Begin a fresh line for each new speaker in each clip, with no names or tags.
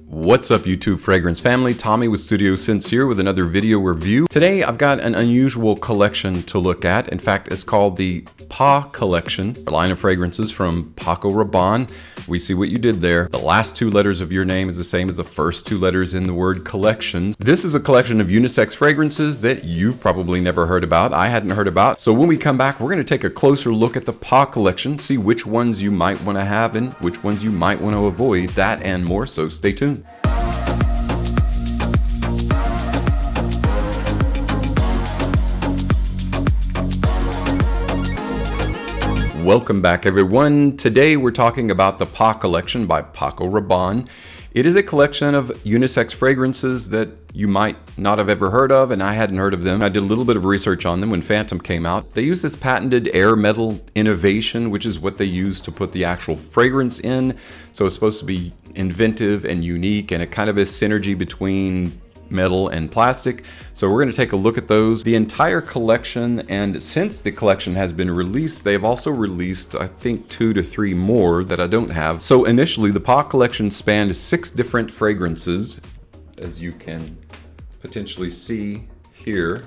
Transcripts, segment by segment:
What's up YouTube fragrance family? Tommy with Studio Sense here with another video review. Today I've got an unusual collection to look at. In fact, it's called the Pacollection, a line of fragrances from Paco Rabanne. We see what you did there. The last two letters of your name is the same as the first two letters in the word collection. This is a collection of unisex fragrances that you've probably never heard about. I hadn't heard about. So when we come back, we're going to take a closer look at the Pacollection, see which ones you might want to have and which ones you might want to avoid. That and more, so stay tuned. Welcome back everyone. Today we're talking about the Pacollection by Paco Rabanne. It is a collection of unisex fragrances that you might not have ever heard of, and I hadn't heard of them. I did a little bit of research on them when Phantom came out. They use this patented air metal innovation, which is what they use to put the actual fragrance in. So it's supposed to be inventive and unique, and it kind of is synergy between metal and plastic. So we're going to take a look at those, the entire collection, and since the collection has been released, they've also released I think 2 to 3 more that I don't have. So initially the Pacollection spanned 6 different fragrances, as you can potentially see here,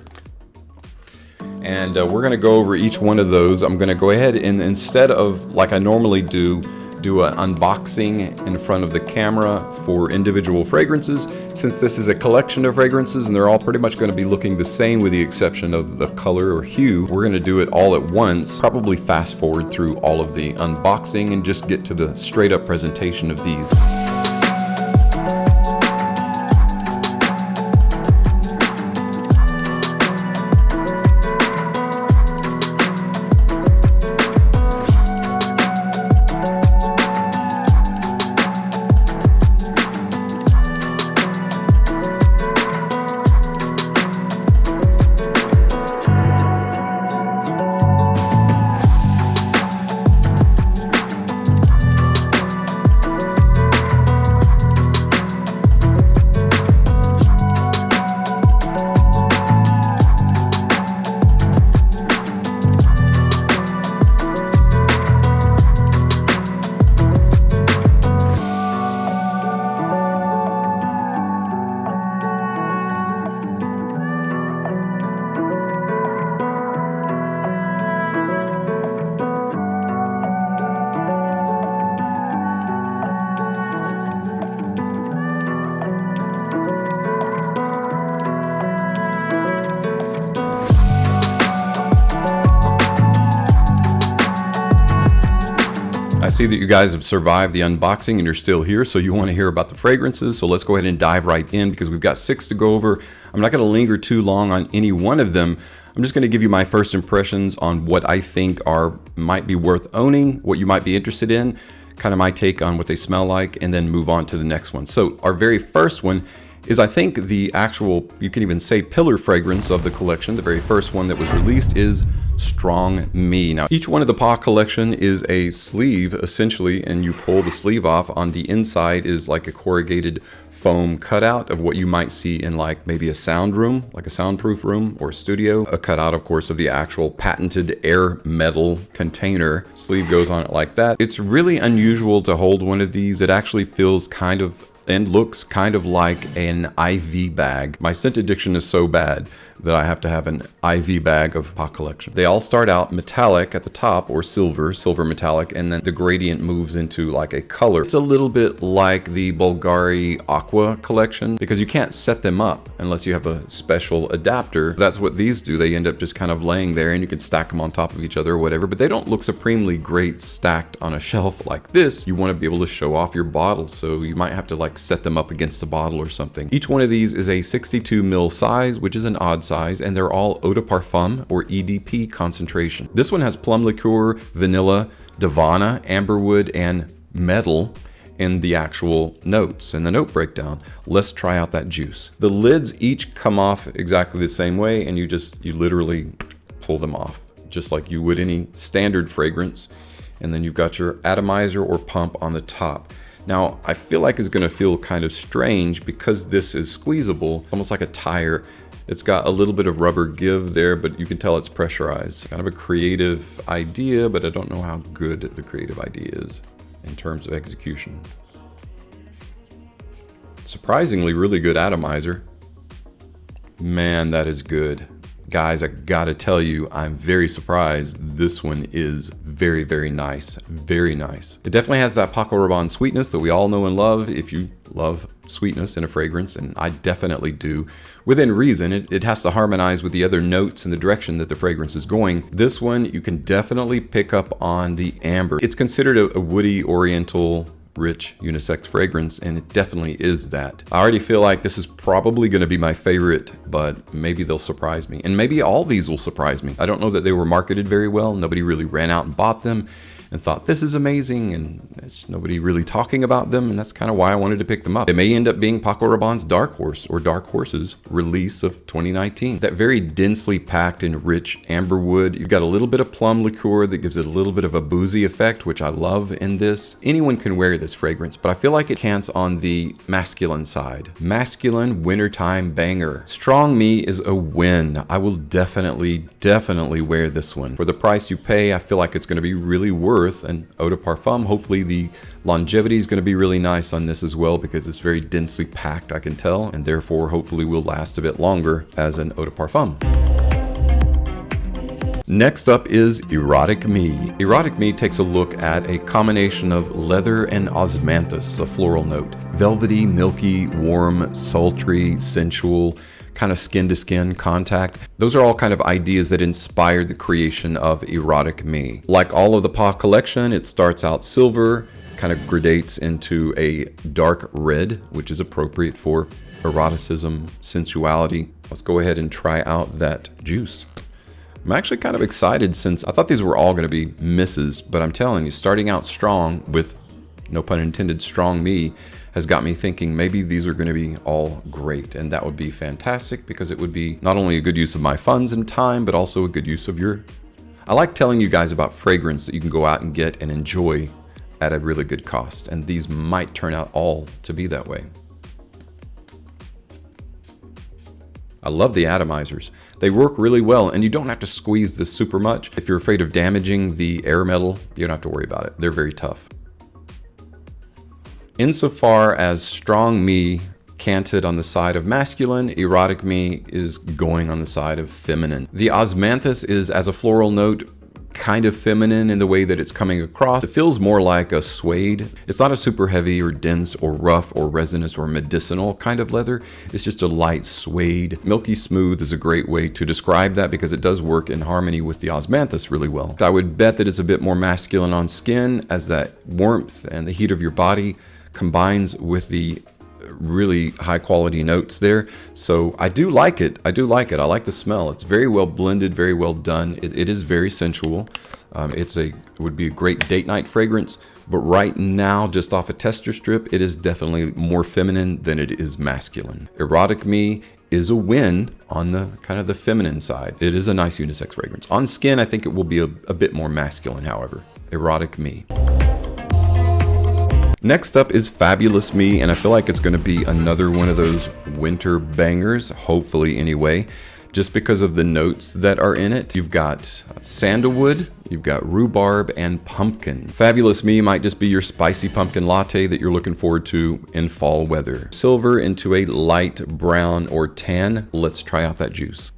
and we're going to go over each one of those. I'm going to go ahead and, instead of like I normally do an unboxing in front of the camera for individual fragrances. Since this is a collection of fragrances and they're all pretty much going to be looking the same with the exception of the color or hue, we're going to do it all at once, probably fast forward through all of the unboxing and just get to the straight up presentation of these. I see that you guys have survived the unboxing and you're still here, so you want to hear about the fragrances. So let's go ahead and dive right in because we've got 6 to go over. I'm not going to linger too long on any one of them. I'm just going to give you my first impressions on what I think might be worth owning, what you might be interested in, kind of my take on what they smell like, and then move on to the next one. So our very first one is, I think, the actual, you can even say, pillar fragrance of the collection. The very first one that was released is Strong Me. Now, each one of the Pacollection is a sleeve, essentially, and you pull the sleeve off. On the inside is like a corrugated foam cutout of what you might see in like maybe a sound room, like a soundproof room or a studio. A cutout, of course, of the actual patented air metal container. Sleeve goes on it like that. It's really unusual to hold one of these. It actually feels kind of and looks kind of like an IV bag. My scent addiction is so bad that I have to have an IV bag of Pacollection. They all start out metallic at the top, or silver metallic, and then the gradient moves into like a color. It's a little bit like the Bulgari Aqua collection because you can't set them up unless you have a special adapter. That's what these do. They end up just kind of laying there and you can stack them on top of each other or whatever, but they don't look supremely great stacked on a shelf like this. You want to be able to show off your bottle, so you might have to like set them up against a bottle or something. Each one of these is a 62 ml size, which is an odd size, and they're all eau de parfum or EDP concentration. This one has plum liqueur, vanilla, Davana, amberwood, and metal in the actual notes and the note breakdown. Let's try out that juice. The lids each come off exactly the same way, and you literally pull them off just like you would any standard fragrance. And then you've got your atomizer or pump on the top. Now, I feel like it's going to feel kind of strange because this is squeezable, almost like a tire. It's got a little bit of rubber give there, but you can tell it's pressurized. Kind of a creative idea, but I don't know how good the creative idea is in terms of execution. Surprisingly, really good atomizer. Man, that is good. Guys, I gotta tell you, I'm very surprised. This one is very, very nice. Very nice. It definitely has that Paco Rabanne sweetness that we all know and love. If you love sweetness in a fragrance, and I definitely do, within reason, it has to harmonize with the other notes and the direction that the fragrance is going. This one, you can definitely pick up on the amber. It's considered a woody, oriental, rich unisex fragrance, and it definitely is that. I already feel like this is probably going to be my favorite, but maybe they'll surprise me, and maybe all these will surprise me. I don't know that they were marketed very well. Nobody really ran out and bought them and thought this is amazing, and there's nobody really talking about them, and that's kind of why I wanted to pick them up. It may end up being Paco Rabanne's Dark Horse, or Dark Horse's release of 2019. That very densely packed and rich amber wood. You've got a little bit of plum liqueur that gives it a little bit of a boozy effect, which I love in this. Anyone can wear this fragrance, but I feel like it cants on the masculine side. Masculine wintertime banger. Strong Me is a win. I will definitely wear this one. For the price you pay, I feel like it's going to be really worth an eau de parfum. Hopefully the longevity is going to be really nice on this as well, because it's very densely packed, I can tell, and therefore hopefully will last a bit longer as an eau de parfum. Next up is Erotic Me. Erotic Me takes a look at a combination of leather and osmanthus, a floral note. Velvety, milky, warm, sultry, sensual, kind of skin-to-skin contact. Those are all kind of ideas that inspired the creation of Erotic Me. Like all of the Pacollection, it starts out silver, kind of gradates into a dark red, which is appropriate for eroticism, sensuality. Let's go ahead and try out that juice. I'm actually kind of excited, since I thought these were all going to be misses, but I'm telling you, starting out strong with, no pun intended, Strong Me, has got me thinking maybe these are going to be all great, and that would be fantastic, because it would be not only a good use of my funds and time, but also a good use of your... I like telling you guys about fragrance that you can go out and get and enjoy at a really good cost, and these might turn out all to be that way. I love the atomizers. They work really well, and you don't have to squeeze this super much. If you're afraid of damaging the air metal, you don't have to worry about it. They're very tough. Insofar as Strong Me canted on the side of masculine, Erotic Me is going on the side of feminine. The osmanthus is, as a floral note, kind of feminine in the way that it's coming across. It feels more like a suede. It's not a super heavy or dense or rough or resinous or medicinal kind of leather. It's just a light suede. Milky smooth is a great way to describe that, because it does work in harmony with the osmanthus really well. I would bet that it's a bit more masculine on skin, as that warmth and the heat of your body combines with the really high quality notes there. So I do like it. I like the smell. It's very well blended, very well done. It is very sensual. It would be a great date night fragrance, but right now, just off a tester strip, it is definitely more feminine than it is masculine. Erotic Me is a win on the kind of the feminine side. It is a nice unisex fragrance. On skin, I think it will be a bit more masculine, however. Erotic Me. Next up is Fabulous Me, and I feel like it's going to be another one of those winter bangers, hopefully anyway, just because of the notes that are in it. You've got sandalwood, you've got rhubarb, and pumpkin. Fabulous Me might just be your spicy pumpkin latte that you're looking forward to in fall weather. Silver into a light brown or tan. Let's try out that juice.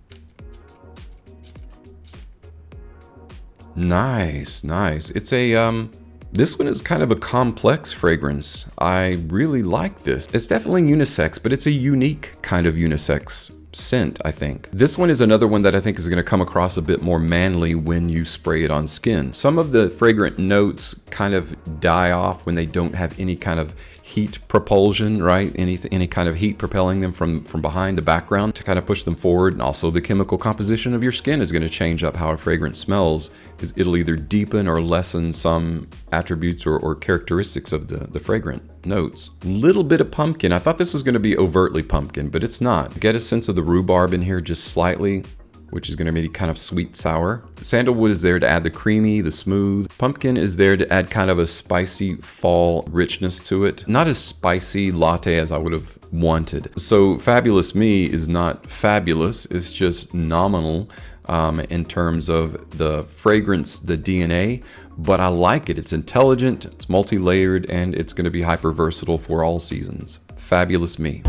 Nice. It's a this one is kind of a complex fragrance. I really like this. It's definitely unisex, but it's a unique kind of unisex scent, I think. This one is another one that I think is going to come across a bit more manly when you spray it on skin. Some of the fragrant notes kind of die off when they don't have any kind of heat propulsion, right? Any kind of heat propelling them from behind the background to kind of push them forward. And also the chemical composition of your skin is going to change up how a fragrance smells. It'll either deepen or lessen some attributes or characteristics of the fragrant notes. Little bit of pumpkin. I thought this was going to be overtly pumpkin, but it's not. Get a sense of the rhubarb in here just slightly, which is going to be kind of sweet sour. Sandalwood is there to add the creamy, the smooth. Pumpkin is there to add kind of a spicy fall richness to it. Not as spicy latte as I would have wanted. So Fabulous Me is not fabulous, it's just nominal in terms of the fragrance, the DNA, but I like it. It's intelligent, it's multi-layered, and it's going to be hyper versatile for all seasons. Fabulous Me.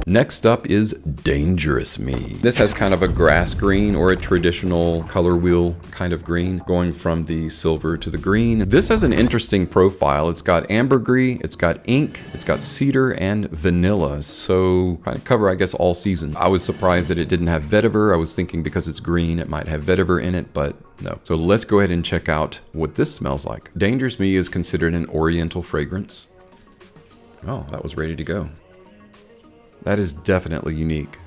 Next up is Dangerous Me. This has kind of a grass green or a traditional color wheel kind of green, going from the silver to the green. This has an interesting profile. It's got ambergris, it's got ink, it's got cedar and vanilla. So kind of cover, I guess, all seasons. I was surprised that it didn't have vetiver. I was thinking because it's green, it might have vetiver in it, but no. So let's go ahead and check out what this smells like. Dangerous Me is considered an oriental fragrance. Oh, that was ready to go. That is definitely unique.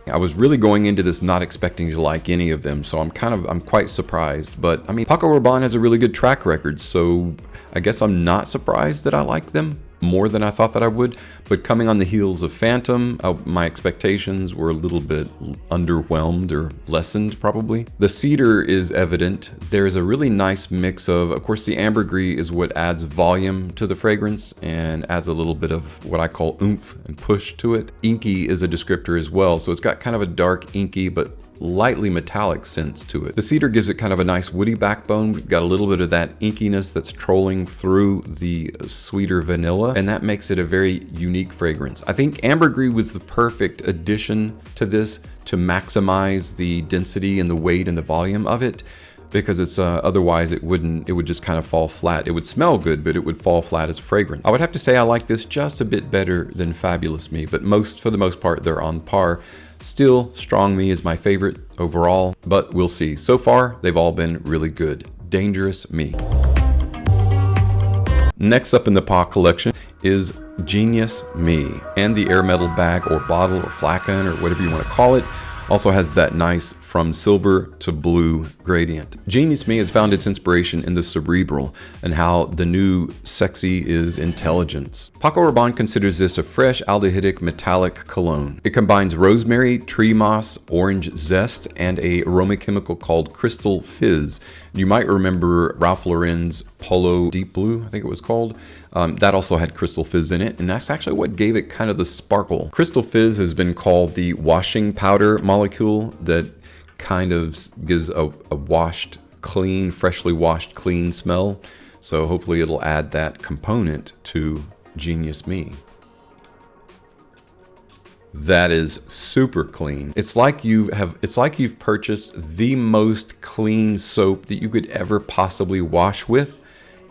I was really going into this not expecting to like any of them, so I'm quite surprised. But I mean, Paco Rabanne has a really good track record, so I guess I'm not surprised that I like them more than I thought that I would. But coming on the heels of Phantom, my expectations were a little bit underwhelmed or lessened probably. The cedar is evident. There's a really nice mix of course, the ambergris is what adds volume to the fragrance and adds a little bit of what I call oomph and push to it. Inky is a descriptor as well, so it's got kind of a dark inky but lightly metallic sense to it. The cedar gives it kind of a nice woody backbone. We've got a little bit of that inkiness that's trolling through the sweeter vanilla, and that makes it a very unique fragrance. I think ambergris was the perfect addition to this to maximize the density and the weight and the volume of it, because it's otherwise it would just kind of fall flat. It would smell good, but it would fall flat as a fragrance. I would have to say I like this just a bit better than Fabulous Me, but for the most part they're on par. Still, Strong Me is my favorite overall, but we'll see. So far, they've all been really good. Dangerous Me. Next up in the Pacollection is Genius Me, and the air metal bag or bottle or flagon or whatever you want to call it also has that nice from silver to blue gradient. Genius Me has found its inspiration in the cerebral and how the new sexy is intelligence. Paco Rabanne considers this a fresh aldehydic metallic cologne. It combines rosemary, tree moss, orange zest, and a aroma chemical called Crystal Fizz. You might remember Ralph Lauren's Polo Deep Blue, I think it was called. That also had Crystal Fizz in it, and that's actually what gave it kind of the sparkle. Crystal Fizz has been called the washing powder molecule that kind of gives a washed, clean, freshly washed, clean smell. So hopefully it'll add that component to Genius Me. That is super clean. It's like you've purchased the most clean soap that you could ever possibly wash with,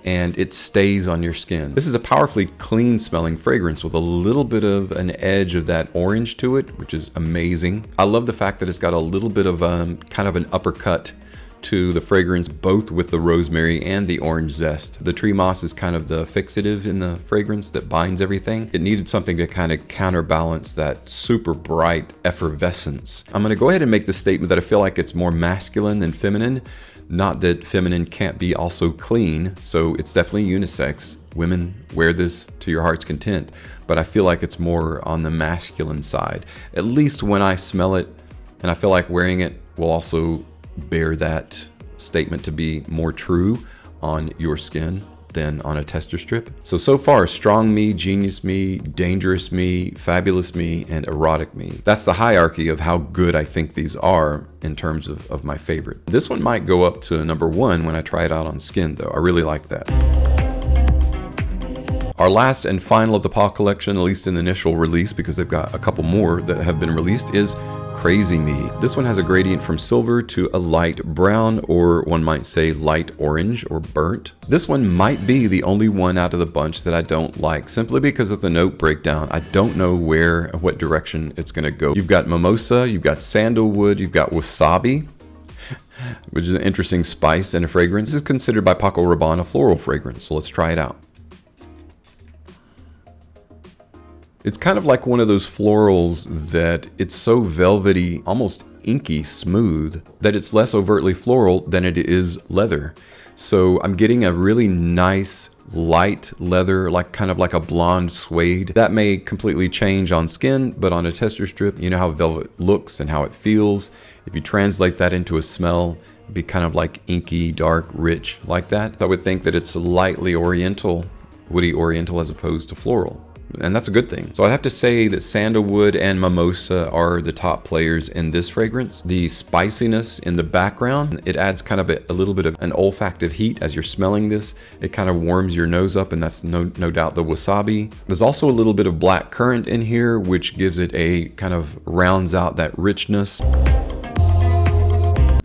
and it stays on your skin. This is a powerfully clean smelling fragrance with a little bit of an edge of that orange to it, which is amazing. I love the fact that it's got a little bit of kind of an uppercut to the fragrance, both with the rosemary and the orange zest. The tree moss is kind of the fixative in the fragrance that binds everything. It needed something to kind of counterbalance that super bright effervescence. I'm gonna go ahead and make the statement that I feel like it's more masculine than feminine. Not that feminine can't be also clean, so it's definitely unisex. Women, wear this to your heart's content, but I feel like it's more on the masculine side, at least when I smell it, and I feel like wearing it will also bear that statement to be more true on your skin than on a tester strip. So far, Strong Me, Genius Me, Dangerous Me, Fabulous Me, and Erotic Me. That's the hierarchy of how good I think these are in terms of my favorite. This one might go up to number 1 when I try it out on skin though. I really like that. Our last and final of the Pacollection, at least in the initial release, because they've got a couple more that have been released, is Crazy Me. This one has a gradient from silver to a light brown, or one might say light orange or burnt. This one might be the only one out of the bunch that I don't like, simply because of the note breakdown. I don't know what direction it's gonna go. You've got mimosa, you've got sandalwood, you've got wasabi, which is an interesting spice and a fragrance. This is considered by Paco Rabanne a floral fragrance, so let's try it out. It's kind of like one of those florals that it's so velvety, almost inky smooth, that it's less overtly floral than it is leather. So I'm getting a really nice light leather, kind of like a blonde suede. That may completely change on skin, but on a tester strip, you know how velvet looks and how it feels. If you translate that into a smell, it'd be kind of like inky, dark, rich, like that. I would think that it's lightly oriental, woody oriental, as opposed to floral. and that's a good thing. So I'd have to say that sandalwood and mimosa are the top players in this fragrance. The spiciness in the background, it adds kind of a little bit of an olfactive heat as you're smelling this. It kind of warms your nose up, and that's no doubt the wasabi. There's also a little bit of black currant in here, which gives it a kind of rounds out that richness.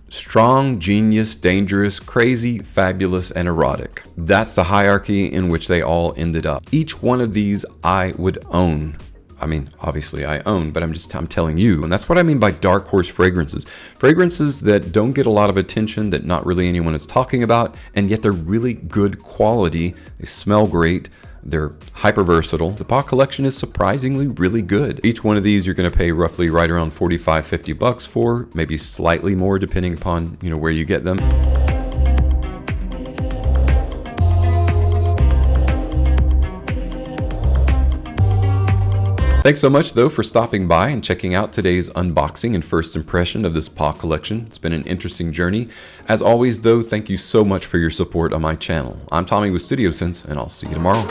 Strong, genius, dangerous, crazy, fabulous, and erotic. That's the hierarchy in which they all ended up. Each one of these I would own. I mean, obviously I own, but I'm telling you. And that's what I mean by dark horse fragrances. Fragrances that don't get a lot of attention, that not really anyone is talking about, and yet they're really good quality. They smell great. They're hyper versatile. The Pacollection is surprisingly really good. Each one of these you're going to pay roughly right around 45-50 bucks for, maybe slightly more depending upon, you know, where you get them. Thanks so much though for stopping by and checking out today's unboxing and first impression of this Pacollection. It's been an interesting journey. As always though, thank you so much for your support on my channel. I'm Tommy with Studio Sense, and I'll see you tomorrow.